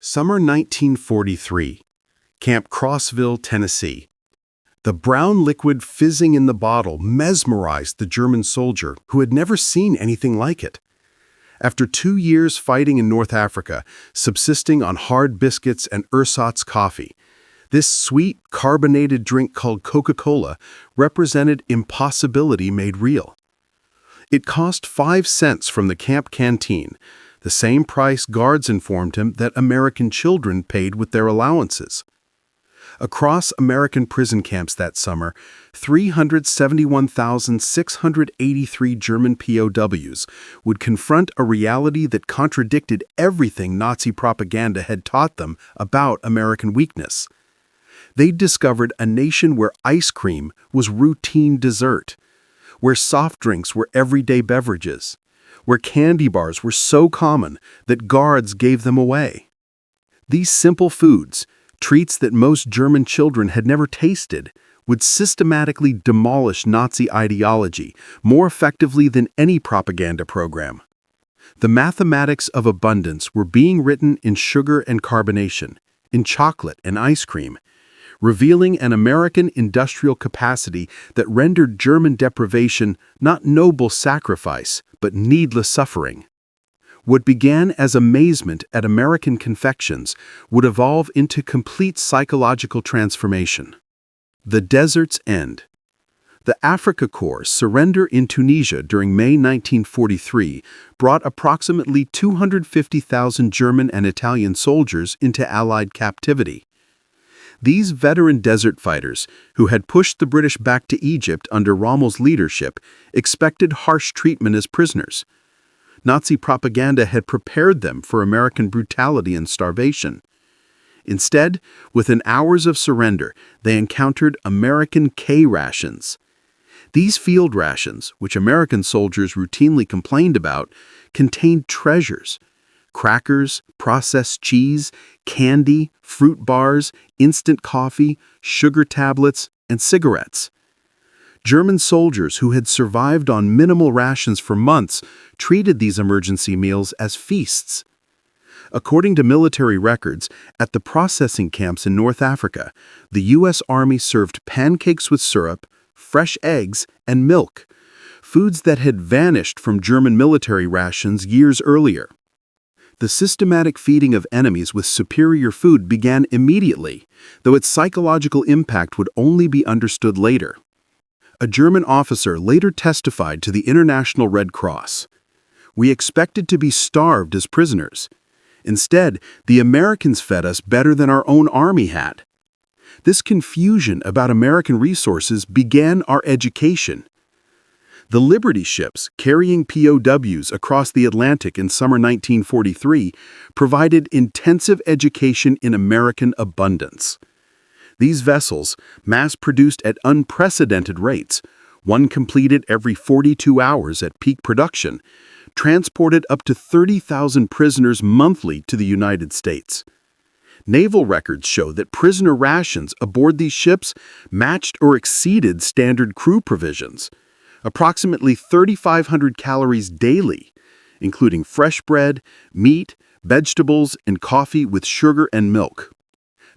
Summer 1943, Camp Crossville, Tennessee. The brown liquid fizzing in the bottle mesmerized the German soldier who had never seen anything like it. After 2 years fighting in North Africa, subsisting on hard biscuits and ersatz coffee, this sweet, carbonated drink called Coca-Cola represented impossibility made real. It cost 5 cents from the camp canteen, the same price guards informed him that American children paid with their allowances. Across American prison camps that summer, 371,683 German POWs would confront a reality that contradicted everything Nazi propaganda had taught them about American weakness. They'd discovered a nation where ice cream was routine dessert, where soft drinks were everyday beverages, where candy bars were so common that guards gave them away. These simple foods, treats that most German children had never tasted, would systematically demolish Nazi ideology more effectively than any propaganda program. The mathematics of abundance were being written in sugar and carbonation, in chocolate and ice cream, revealing an American industrial capacity that rendered German deprivation not noble sacrifice, but needless suffering. What began as amazement at American confections would evolve into complete psychological transformation. The desert's end. The Afrika Korps' surrender in Tunisia during May 1943 brought approximately 250,000 German and Italian soldiers into Allied captivity. These veteran desert fighters, who had pushed the British back to Egypt under Rommel's leadership, expected harsh treatment as prisoners. Nazi propaganda had prepared them for American brutality and starvation. Instead, within hours of surrender, they encountered American K rations. These field rations, which American soldiers routinely complained about, contained treasures: crackers, processed cheese, candy, fruit bars, instant coffee, sugar tablets, and cigarettes. German soldiers who had survived on minimal rations for months treated these emergency meals as feasts. According to military records, at the processing camps in North Africa, the U.S. Army served pancakes with syrup, fresh eggs, and milk, foods that had vanished from German military rations years earlier. The systematic feeding of enemies with superior food began immediately, though its psychological impact would only be understood later. A German officer later testified to the International Red Cross. "We expected to be starved as prisoners. Instead, the Americans fed us better than our own army had." This confusion about American resources began our education. The Liberty ships carrying POWs across the Atlantic in summer 1943 provided intensive education in American abundance. These vessels, mass-produced at unprecedented rates, one completed every 42 hours at peak production, transported up to 30,000 prisoners monthly to the United States. Naval records show that prisoner rations aboard these ships matched or exceeded standard crew provisions, approximately 3,500 calories daily, including fresh bread, meat, vegetables, and coffee with sugar and milk.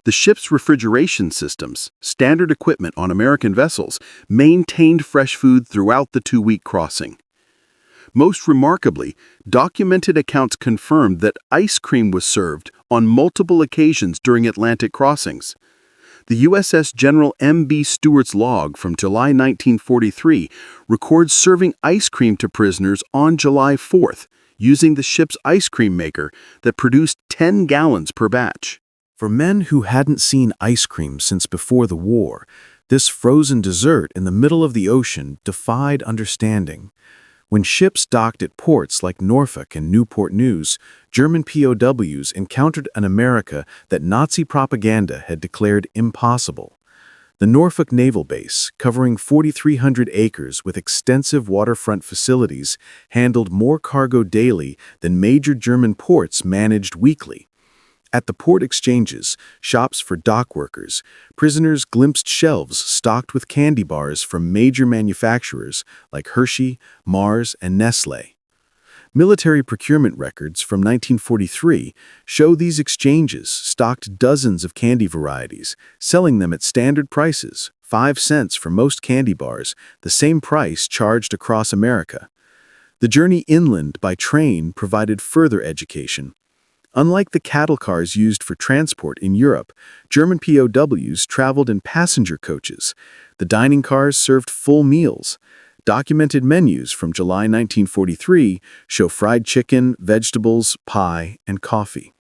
The ship's refrigeration systems, standard equipment on American vessels, maintained fresh food throughout the 2-week crossing. Most remarkably, documented accounts confirmed that ice cream was served on multiple occasions during Atlantic crossings. The USS General M.B. Stewart's log from July 1943 records serving ice cream to prisoners on July 4th, using the ship's ice cream maker that produced 10 gallons per batch. For men who hadn't seen ice cream since before the war, this frozen dessert in the middle of the ocean defied understanding. When ships docked at ports like Norfolk and Newport News, German POWs encountered an America that Nazi propaganda had declared impossible. The Norfolk Naval Base, covering 4,300 acres with extensive waterfront facilities, handled more cargo daily than major German ports managed weekly. At the port exchanges, shops for dock workers, prisoners glimpsed shelves stocked with candy bars from major manufacturers like Hershey, Mars, and Nestle. Military procurement records from 1943 show these exchanges stocked dozens of candy varieties, selling them at standard prices, 5 cents for most candy bars, the same price charged across America. The journey inland by train provided further education. Unlike the cattle cars used for transport in Europe, German POWs traveled in passenger coaches. The dining cars served full meals. Documented menus from July 1943 show fried chicken, vegetables, pie, and coffee.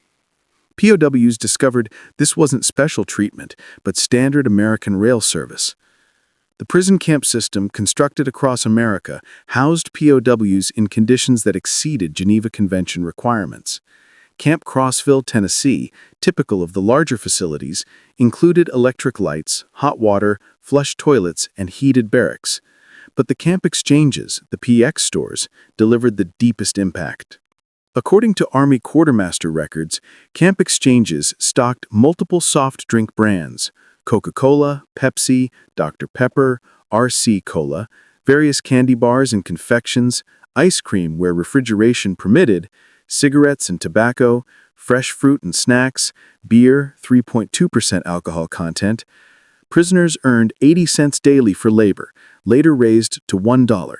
POWs discovered this wasn't special treatment, but standard American rail service. The prison camp system, constructed across America, housed POWs in conditions that exceeded Geneva Convention requirements. Camp Crossville, Tennessee, typical of the larger facilities, included electric lights, hot water, flush toilets, and heated barracks. But the camp exchanges, the PX stores, delivered the deepest impact. According to Army quartermaster records, camp exchanges stocked multiple soft drink brands: Coca-Cola, Pepsi, Dr. Pepper, RC Cola, various candy bars and confections, ice cream where refrigeration permitted, cigarettes and tobacco, fresh fruit and snacks, beer, 3.2% alcohol content. Prisoners earned 80 cents daily for labor, later raised to $1.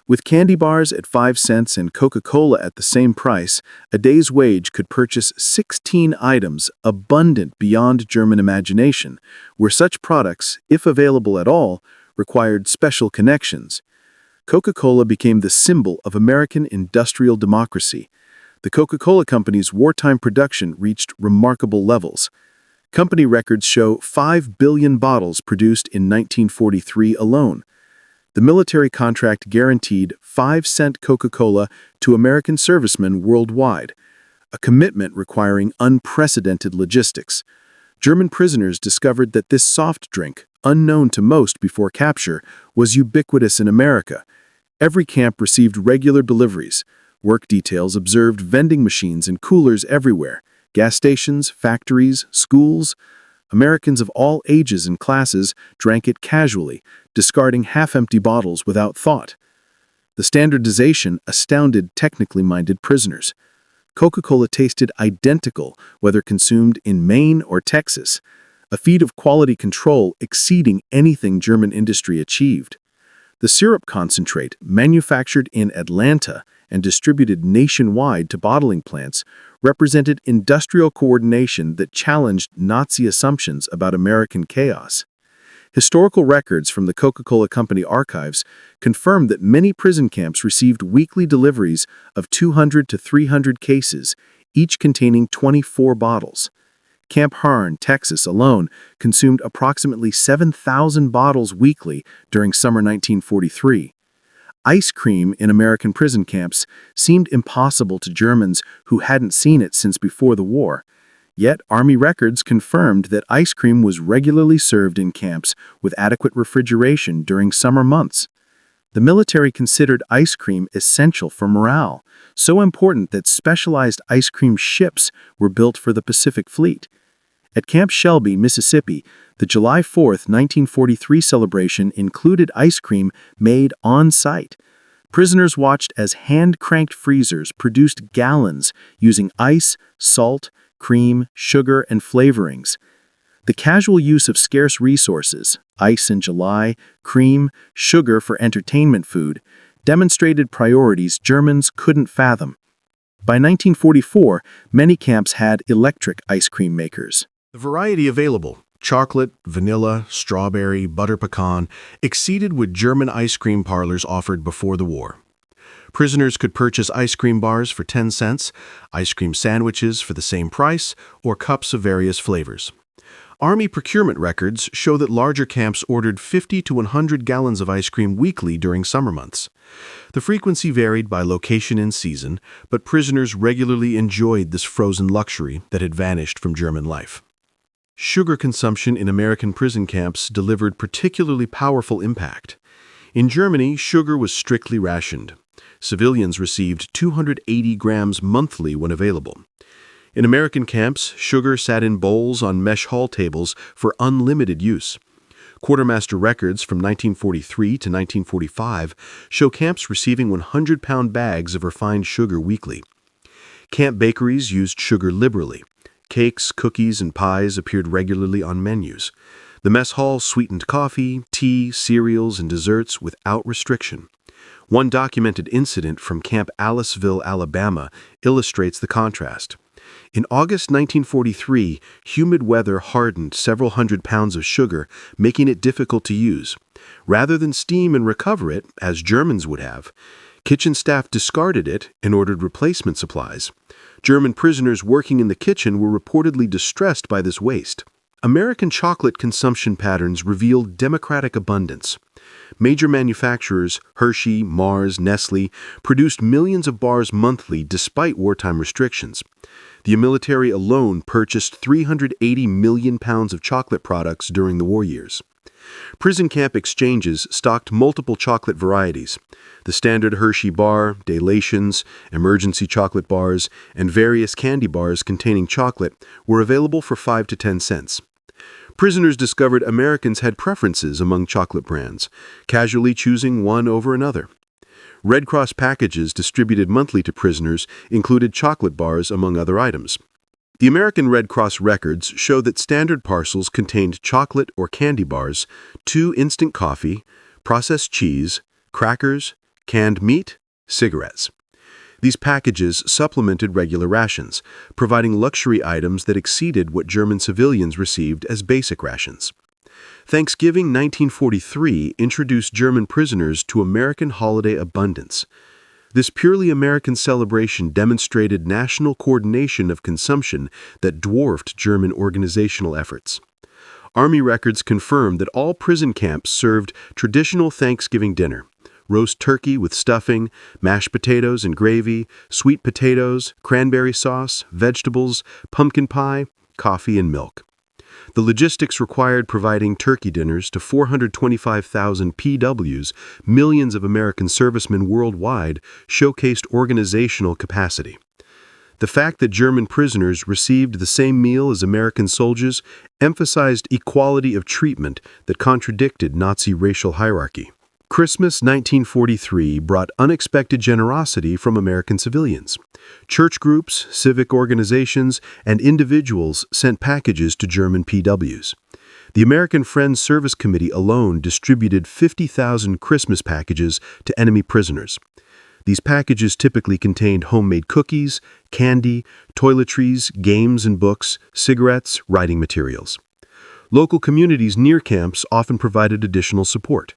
With candy bars at 5 cents and Coca-Cola at the same price, a day's wage could purchase 16 items abundant beyond German imagination, where such products, if available at all, required special connections. Coca-Cola became the symbol of American industrial democracy. The Coca-Cola Company's wartime production reached remarkable levels. Company records show 5 billion bottles produced in 1943 alone. The military contract guaranteed 5-cent Coca-Cola to American servicemen worldwide, a commitment requiring unprecedented logistics. German prisoners discovered that this soft drink, unknown to most before capture, was ubiquitous in America. Every camp received regular deliveries. Work details observed vending machines and coolers everywhere. Gas stations, factories, schools. Americans of all ages and classes drank it casually, discarding half-empty bottles without thought. The standardization astounded technically minded prisoners. Coca-Cola tasted identical whether consumed in Maine or Texas, a feat of quality control exceeding anything German industry achieved. The syrup concentrate, manufactured in Atlanta and distributed nationwide to bottling plants, represented industrial coordination that challenged Nazi assumptions about American chaos. Historical records from the Coca-Cola Company archives confirm that many prison camps received weekly deliveries of 200 to 300 cases, each containing 24 bottles. Camp Harn, Texas alone consumed approximately 7,000 bottles weekly during summer 1943. Ice cream in American prison camps seemed impossible to Germans who hadn't seen it since before the war. Yet Army records confirmed that ice cream was regularly served in camps with adequate refrigeration during summer months. The military considered ice cream essential for morale, so important that specialized ice cream ships were built for the Pacific Fleet. At Camp Shelby, Mississippi, the July 4, 1943 celebration included ice cream made on-site. Prisoners watched as hand-cranked freezers produced gallons using ice, salt, cream, sugar, and flavorings. The casual use of scarce resources, ice in July, cream, sugar for entertainment food, demonstrated priorities Germans couldn't fathom. By 1944, many camps had electric ice cream makers. The variety available, chocolate, vanilla, strawberry, butter pecan, exceeded what German ice cream parlors offered before the war. Prisoners could purchase ice cream bars for 10 cents, ice cream sandwiches for the same price, or cups of various flavors. Army procurement records show that larger camps ordered 50 to 100 gallons of ice cream weekly during summer months. The frequency varied by location and season, but prisoners regularly enjoyed this frozen luxury that had vanished from German life. Sugar consumption in American prison camps delivered particularly powerful impact. In Germany, sugar was strictly rationed. Civilians received 280 grams monthly when available. In American camps, sugar sat in bowls on mesh hall tables for unlimited use. Quartermaster records from 1943 to 1945 show camps receiving 100-pound bags of refined sugar weekly. Camp bakeries used sugar liberally. Cakes, cookies, and pies appeared regularly on menus. The mess hall sweetened coffee, tea, cereals, and desserts without restriction. One documented incident from Camp Aliceville, Alabama, illustrates the contrast. In August 1943, humid weather hardened several hundred pounds of sugar, making it difficult to use. Rather than steam and recover it, as Germans would have, kitchen staff discarded it and ordered replacement supplies. German prisoners working in the kitchen were reportedly distressed by this waste. American chocolate consumption patterns revealed democratic abundance. Major manufacturers, Hershey, Mars, Nestle, produced millions of bars monthly despite wartime restrictions. The military alone purchased 380 million pounds of chocolate products during the war years. Prison camp exchanges stocked multiple chocolate varieties. The standard Hershey bar, Delations, emergency chocolate bars, and various candy bars containing chocolate were available for 5 to 10 cents. Prisoners discovered Americans had preferences among chocolate brands, casually choosing one over another. Red Cross packages distributed monthly to prisoners included chocolate bars among other items. The American Red Cross records show that standard parcels contained chocolate or candy bars, 2 instant coffee, processed cheese, crackers, canned meat, cigarettes. These packages supplemented regular rations, providing luxury items that exceeded what German civilians received as basic rations. Thanksgiving 1943 introduced German prisoners to American holiday abundance. This purely American celebration demonstrated national coordination of consumption that dwarfed German organizational efforts. Army records confirm that all prison camps served traditional Thanksgiving dinner: roast turkey with stuffing, mashed potatoes and gravy, sweet potatoes, cranberry sauce, vegetables, pumpkin pie, coffee, and milk. The logistics required providing turkey dinners to 425,000 PWs, millions of American servicemen worldwide, showcased organizational capacity. The fact that German prisoners received the same meal as American soldiers emphasized equality of treatment that contradicted Nazi racial hierarchy. Christmas 1943 brought unexpected generosity from American civilians. Church groups, civic organizations, and individuals sent packages to German PWs. The American Friends Service Committee alone distributed 50,000 Christmas packages to enemy prisoners. These packages typically contained homemade cookies, candy, toiletries, games and books, cigarettes, writing materials. Local communities near camps often provided additional support.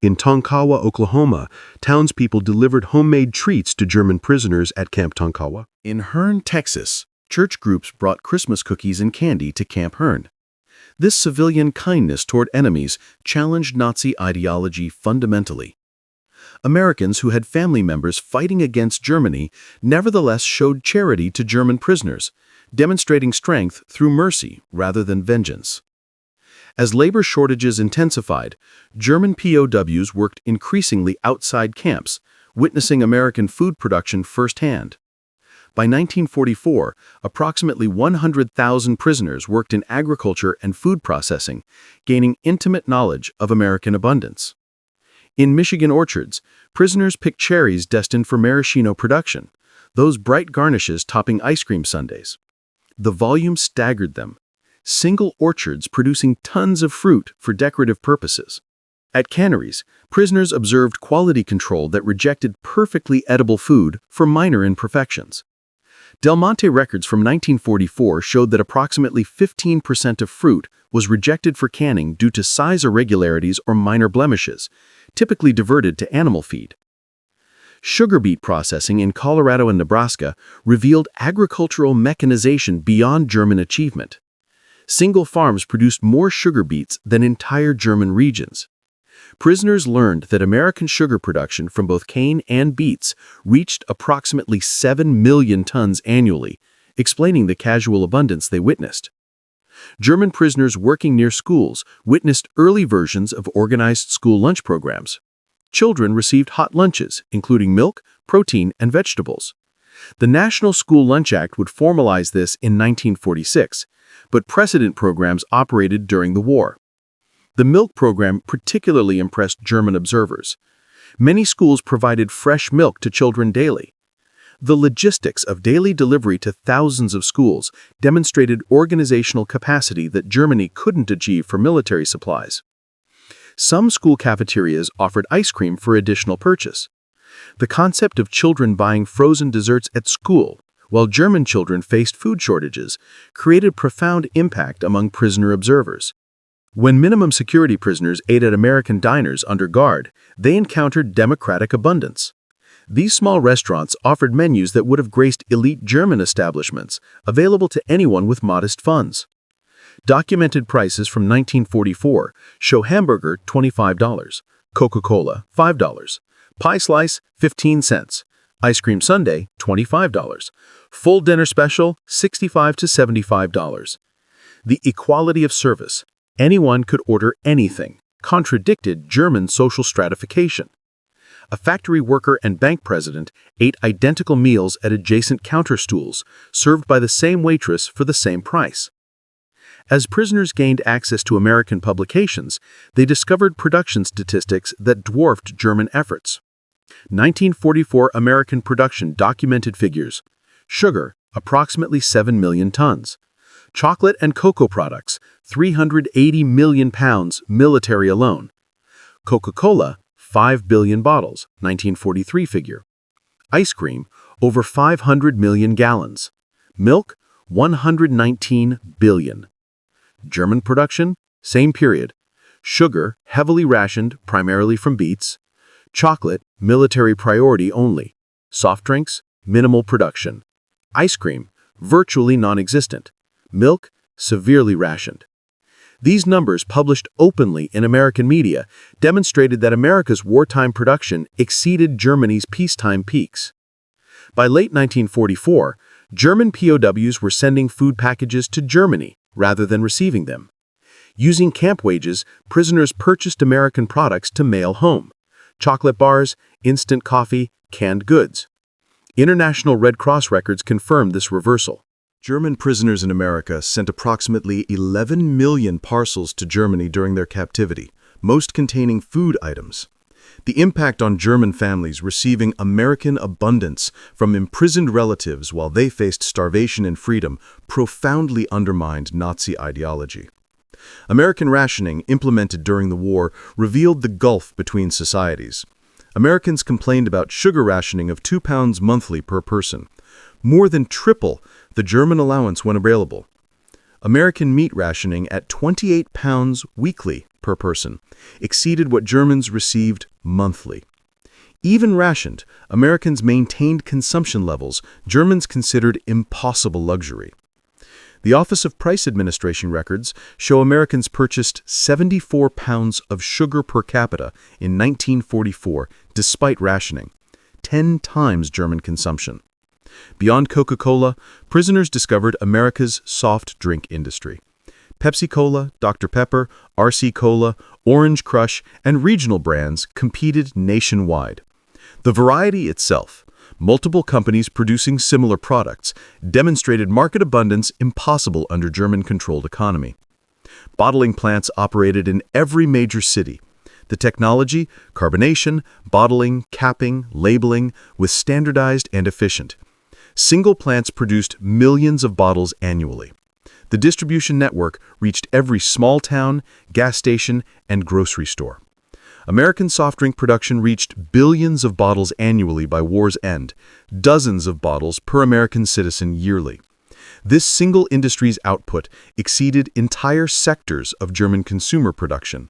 In Tonkawa, Oklahoma, townspeople delivered homemade treats to German prisoners at Camp Tonkawa. In Hearne, Texas, church groups brought Christmas cookies and candy to Camp Hearne. This civilian kindness toward enemies challenged Nazi ideology fundamentally. Americans who had family members fighting against Germany nevertheless showed charity to German prisoners, demonstrating strength through mercy rather than vengeance. As labor shortages intensified, German POWs worked increasingly outside camps, witnessing American food production firsthand. By 1944, approximately 100,000 prisoners worked in agriculture and food processing, gaining intimate knowledge of American abundance. In Michigan orchards, prisoners picked cherries destined for maraschino production, those bright garnishes topping ice cream sundaes. The volume staggered them. Single orchards producing tons of fruit for decorative purposes. At canneries, prisoners observed quality control that rejected perfectly edible food for minor imperfections. Del Monte records from 1944 showed that approximately 15% of fruit was rejected for canning due to size irregularities or minor blemishes, typically diverted to animal feed. Sugar beet processing in Colorado and Nebraska revealed agricultural mechanization beyond German achievement. Single farms produced more sugar beets than entire German regions. Prisoners learned that American sugar production from both cane and beets reached approximately 7 million tons annually, explaining the casual abundance they witnessed. German prisoners working near schools witnessed early versions of organized school lunch programs. Children received hot lunches, including milk, protein, and vegetables. The National School Lunch Act would formalize this in 1946, but precedent programs operated during the war. The milk program particularly impressed German observers. Many schools provided fresh milk to children daily. The logistics of daily delivery to thousands of schools demonstrated organizational capacity that Germany couldn't achieve for military supplies. Some school cafeterias offered ice cream for additional purchase. The concept of children buying frozen desserts at school, while German children faced food shortages, created profound impact among prisoner observers. When minimum security prisoners ate at American diners under guard, they encountered democratic abundance. These small restaurants offered menus that would have graced elite German establishments, available to anyone with modest funds. Documented prices from 1944 show hamburger $25, Coca-Cola $5, pie slice 15 cents, ice cream sundae $25, full dinner special $65 to $75. The equality of service, anyone could order anything, contradicted German social stratification. A factory worker and bank president ate identical meals at adjacent counter stools, served by the same waitress for the same price. As prisoners gained access to American publications, they discovered production statistics that dwarfed German efforts. 1944 American production documented figures: sugar, approximately 7 million tons; chocolate and cocoa products, 380 million pounds, military alone; Coca-Cola, 5 billion bottles, 1943 figure; ice cream, over 500 million gallons; milk, 119 billion. German production, same period: sugar, heavily rationed, primarily from beets; chocolate, military priority only; soft drinks, minimal production; ice cream, virtually non-existent; milk, severely rationed. These numbers, published openly in American media, demonstrated that America's wartime production exceeded Germany's peacetime peaks. By late 1944, German POWs were sending food packages to Germany rather than receiving them. Using camp wages, prisoners purchased American products to mail home: chocolate bars, instant coffee, canned goods. International Red Cross records confirmed this reversal. German prisoners in America sent approximately 11 million parcels to Germany during their captivity, most containing food items. The impact on German families receiving American abundance from imprisoned relatives while they faced starvation and freedom profoundly undermined Nazi ideology. American rationing implemented during the war revealed the gulf between societies. Americans complained about sugar rationing of 2 pounds monthly per person, more than triple the German allowance when available. American meat rationing at 28 pounds weekly per person exceeded what Germans received monthly. Even rationed, Americans maintained consumption levels Germans considered impossible luxury. The Office of Price Administration records show Americans purchased 74 pounds of sugar per capita in 1944 despite rationing, 10 times German consumption. Beyond Coca-Cola, prisoners discovered America's soft drink industry. Pepsi-Cola, Dr. Pepper, RC Cola, Orange Crush, and regional brands competed nationwide. The variety itself, multiple companies producing similar products, demonstrated market abundance impossible under German-controlled economy. Bottling plants operated in every major city. The technology, carbonation, bottling, capping, labeling, was standardized and efficient. Single plants produced millions of bottles annually. The distribution network reached every small town, gas station, and grocery store. American soft drink production reached billions of bottles annually by war's end, dozens of bottles per American citizen yearly. This single industry's output exceeded entire sectors of German consumer production.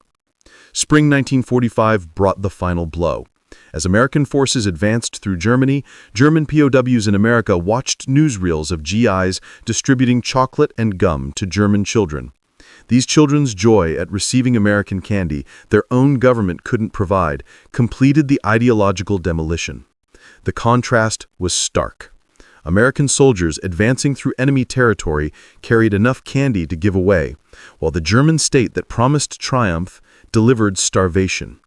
Spring 1945 brought the final blow. As American forces advanced through Germany, German POWs in America watched newsreels of GIs distributing chocolate and gum to German children. These children's joy at receiving American candy their own government couldn't provide completed the ideological demolition. The contrast was stark. American soldiers advancing through enemy territory carried enough candy to give away, while the German state that promised triumph delivered starvation.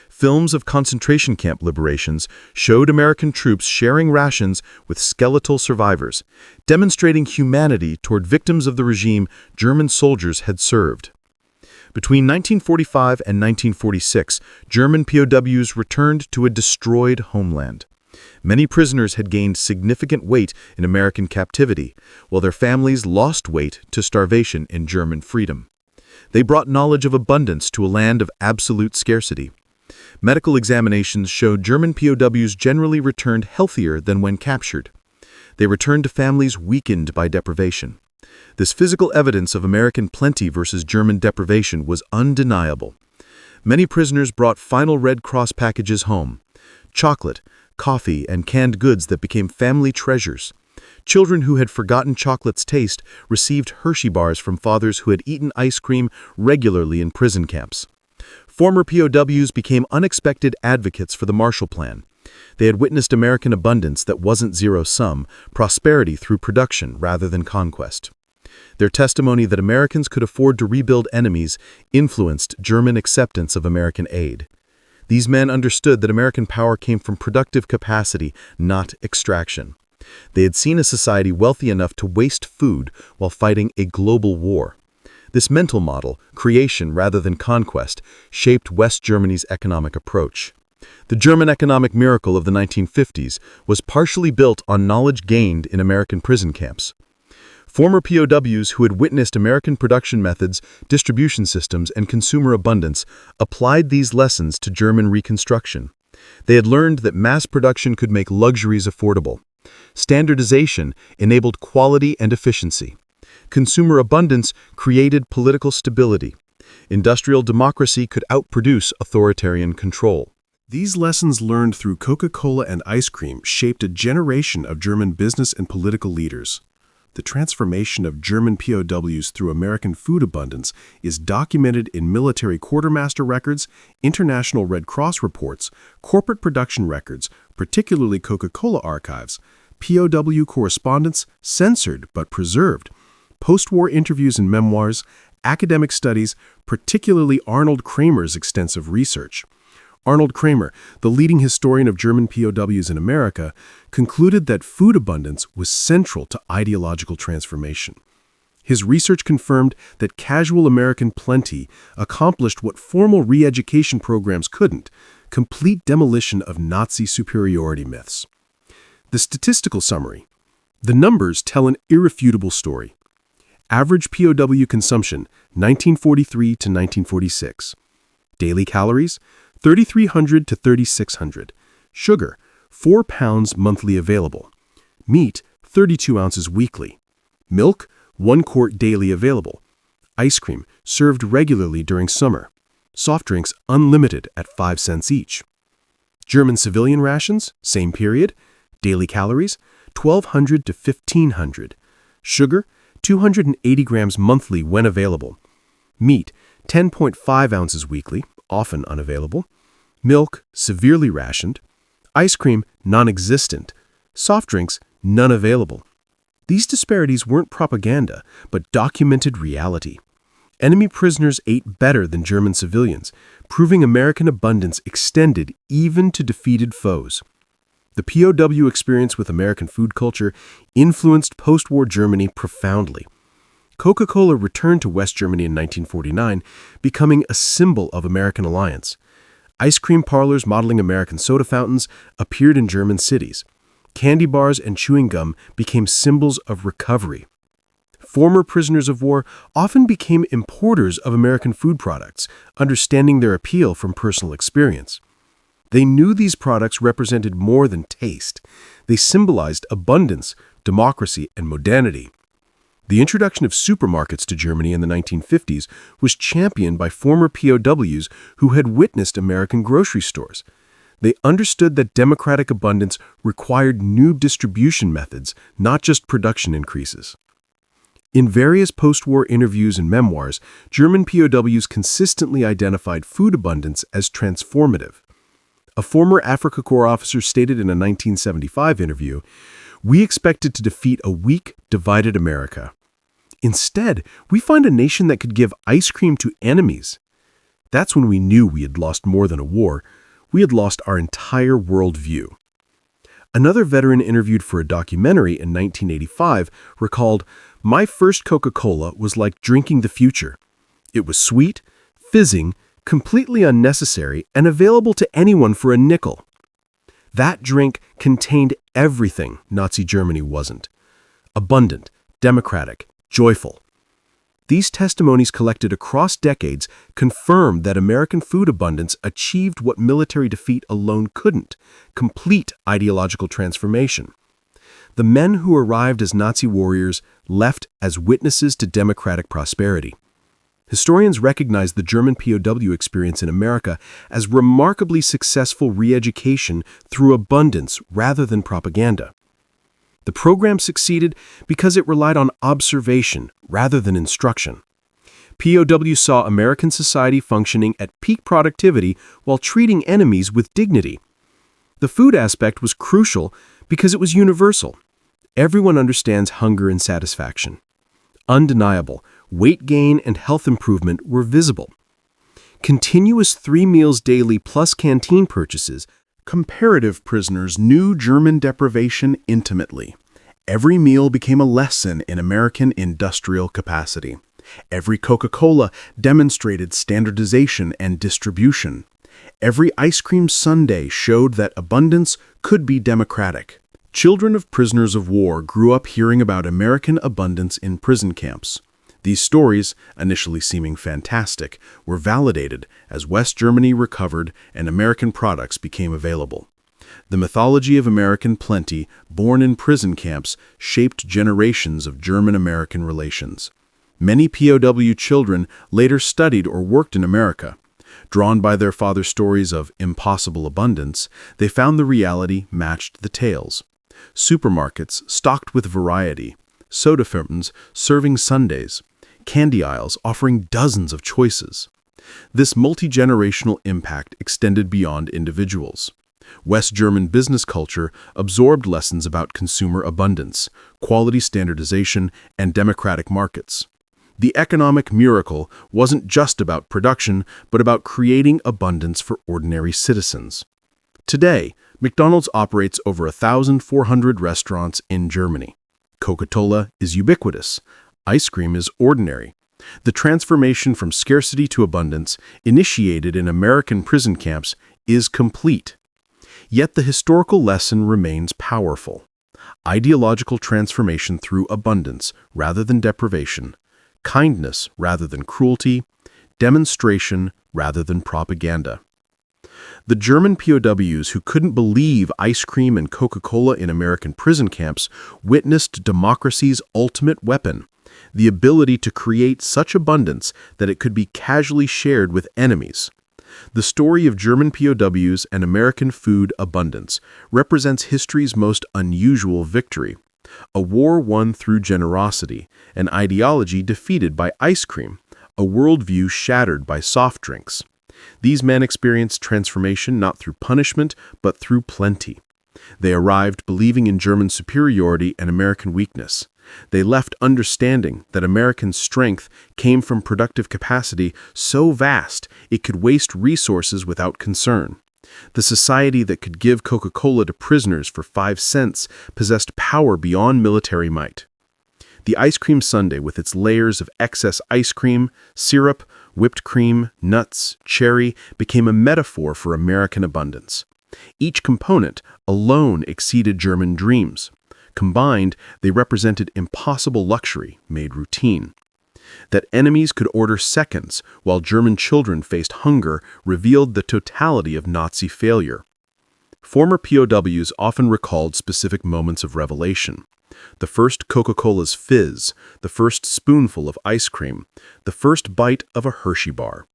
Films of concentration camp liberations showed American troops sharing rations with skeletal survivors, demonstrating humanity toward victims of the regime German soldiers had served. Between 1945 and 1946, German POWs returned to a destroyed homeland. Many prisoners had gained significant weight in American captivity, while their families lost weight to starvation in German freedom. They brought knowledge of abundance to a land of absolute scarcity. Medical examinations showed German POWs generally returned healthier than when captured. They returned to families weakened by deprivation. This physical evidence of American plenty versus German deprivation was undeniable. Many prisoners brought final Red Cross packages home: chocolate, coffee, and canned goods that became family treasures. Children who had forgotten chocolate's taste received Hershey bars from fathers who had eaten ice cream regularly in prison camps. Former POWs became unexpected advocates for the Marshall Plan. They had witnessed American abundance that wasn't zero-sum, prosperity through production rather than conquest. Their testimony that Americans could afford to rebuild enemies influenced German acceptance of American aid. These men understood that American power came from productive capacity, not extraction. They had seen a society wealthy enough to waste food while fighting a global war. This mental model, creation rather than conquest, shaped West Germany's economic approach. The German economic miracle of the 1950s was partially built on knowledge gained in American prison camps. Former POWs who had witnessed American production methods, distribution systems, and consumer abundance applied these lessons to German reconstruction. They had learned that mass production could make luxuries affordable. Standardization enabled quality and efficiency. Consumer abundance created political stability. Industrial democracy could outproduce authoritarian control. These lessons learned through Coca-Cola and ice cream shaped a generation of German business and political leaders. The transformation of German POWs through American food abundance is documented in military quartermaster records, international Red Cross reports, corporate production records, particularly Coca-Cola archives, POW correspondence censored but preserved, post-war interviews and memoirs, academic studies, particularly Arnold Kramer's extensive research. Arnold Kramer, the leading historian of German POWs in America, concluded that food abundance was central to ideological transformation. His research confirmed that casual American plenty accomplished what formal re-education programs couldn't: complete demolition of Nazi superiority myths. The statistical summary. The numbers tell an irrefutable story. Average POW consumption, 1943 to 1946. Daily calories, 3,300 to 3,600. Sugar, 4 pounds monthly available. Meat, 32 ounces weekly. Milk, 1 quart daily available. Ice cream, served regularly during summer. Soft drinks, unlimited at 5 cents each. German civilian rations, same period. Daily calories, 1,200 to 1,500. Sugar, 280 grams monthly when available. Meat, 10.5 ounces weekly, often unavailable. Milk, severely rationed. Ice cream, non-existent. Soft drinks, none available. These disparities weren't propaganda, but documented reality. Enemy prisoners ate better than German civilians, proving American abundance extended even to defeated foes. The POW experience with American food culture influenced post-war Germany profoundly. Coca-Cola returned to West Germany in 1949, becoming a symbol of American alliance. Ice cream parlors modeling American soda fountains appeared in German cities. Candy bars and chewing gum became symbols of recovery. Former prisoners of war often became importers of American food products, understanding their appeal from personal experience. They knew these products represented more than taste. They symbolized abundance, democracy, and modernity. The introduction of supermarkets to Germany in the 1950s was championed by former POWs who had witnessed American grocery stores. They understood that democratic abundance required new distribution methods, not just production increases. In various post-war interviews and memoirs, German POWs consistently identified food abundance as transformative. A former Africa Corps officer stated in a 1975 interview, "We expected to defeat a weak, divided America. Instead, we find a nation that could give ice cream to enemies." That's when we knew we had lost more than a war. We had lost our entire worldview. Another veteran interviewed for a documentary in 1985 recalled, "My first Coca-Cola was like drinking the future. It was sweet, fizzing, completely unnecessary, and available to anyone for a nickel. That drink contained everything Nazi Germany wasn't. Abundant, democratic, joyful. These testimonies collected across decades confirm that American food abundance achieved what military defeat alone couldn't: complete ideological transformation. The men who arrived as Nazi warriors left as witnesses to democratic prosperity. Historians recognize the German POW experience in America as remarkably successful re-education through abundance rather than propaganda. The program succeeded because it relied on observation rather than instruction. POW saw American society functioning at peak productivity while treating enemies with dignity. The food aspect was crucial because it was universal. Everyone understands hunger and satisfaction. Undeniable, weight gain and health improvement were visible. Continuous 3 meals daily plus canteen purchases. Comparative prisoners knew German deprivation intimately. Every meal became a lesson in American industrial capacity. Every Coca-Cola demonstrated standardization and distribution. Every ice cream sundae showed that abundance could be democratic. Children of prisoners of war grew up hearing about American abundance in prison camps. These stories, initially seeming fantastic, were validated as West Germany recovered and American products became available. The mythology of American plenty, born in prison camps, shaped generations of German-American relations. Many POW children later studied or worked in America. Drawn by their father's stories of impossible abundance, they found the reality matched the tales. Supermarkets stocked with variety, soda fountains serving sundaes, candy aisles offering dozens of choices. This multi-generational impact extended beyond individuals. West German business culture absorbed lessons about consumer abundance, quality standardization, and democratic markets. The economic miracle wasn't just about production, but about creating abundance for ordinary citizens. Today, McDonald's operates over 1,400 restaurants in Germany. Coca-Cola is ubiquitous. Ice cream is ordinary. The transformation from scarcity to abundance, initiated in American prison camps, is complete. Yet the historical lesson remains powerful. Ideological transformation through abundance rather than deprivation, kindness rather than cruelty, demonstration rather than propaganda. The German POWs who couldn't believe ice cream and Coca-Cola in American prison camps witnessed democracy's ultimate weapon, the ability to create such abundance that it could be casually shared with enemies. The story of German POWs and American food abundance represents history's most unusual victory, a war won through generosity, an ideology defeated by ice cream, a worldview shattered by soft drinks. These men experienced transformation not through punishment, but through plenty. They arrived believing in German superiority and American weakness. They left understanding that American strength came from productive capacity so vast it could waste resources without concern. The society that could give Coca-Cola to prisoners for 5 cents possessed power beyond military might. The ice cream sundae, with its layers of excess ice cream, syrup, whipped cream, nuts, cherry, became a metaphor for American abundance. Each component alone exceeded German dreams. Combined, they represented impossible luxury made routine. That enemies could order seconds while German children faced hunger revealed the totality of Nazi failure. Former POWs often recalled specific moments of revelation. The first Coca-Cola's fizz, the first spoonful of ice cream, the first bite of a Hershey bar.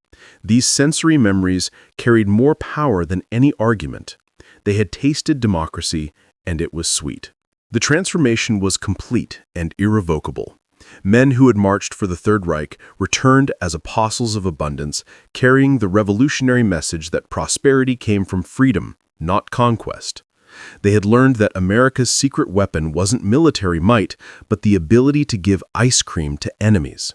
These sensory memories carried more power than any argument. They had tasted democracy, and it was sweet. The transformation was complete and irrevocable. Men who had marched for the Third Reich returned as apostles of abundance, carrying the revolutionary message that prosperity came from freedom, not conquest. They had learned that America's secret weapon wasn't military might, but the ability to give ice cream to enemies.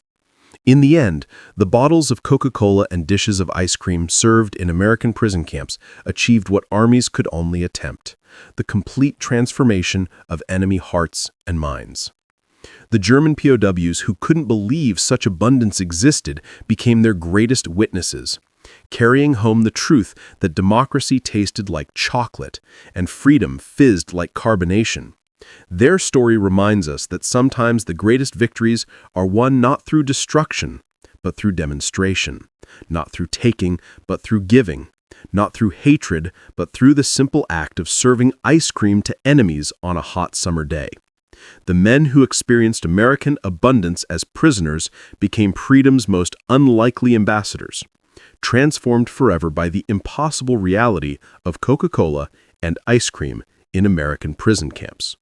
In the end, the bottles of Coca-Cola and dishes of ice cream served in American prison camps achieved what armies could only attempt: the complete transformation of enemy hearts and minds. The German POWs who couldn't believe such abundance existed became their greatest witnesses, carrying home the truth that democracy tasted like chocolate and freedom fizzed like carbonation. Their story reminds us that sometimes the greatest victories are won not through destruction, but through demonstration, not through taking, but through giving, not through hatred, but through the simple act of serving ice cream to enemies on a hot summer day. The men who experienced American abundance as prisoners became freedom's most unlikely ambassadors, transformed forever by the impossible reality of Coca-Cola and ice cream in American prison camps.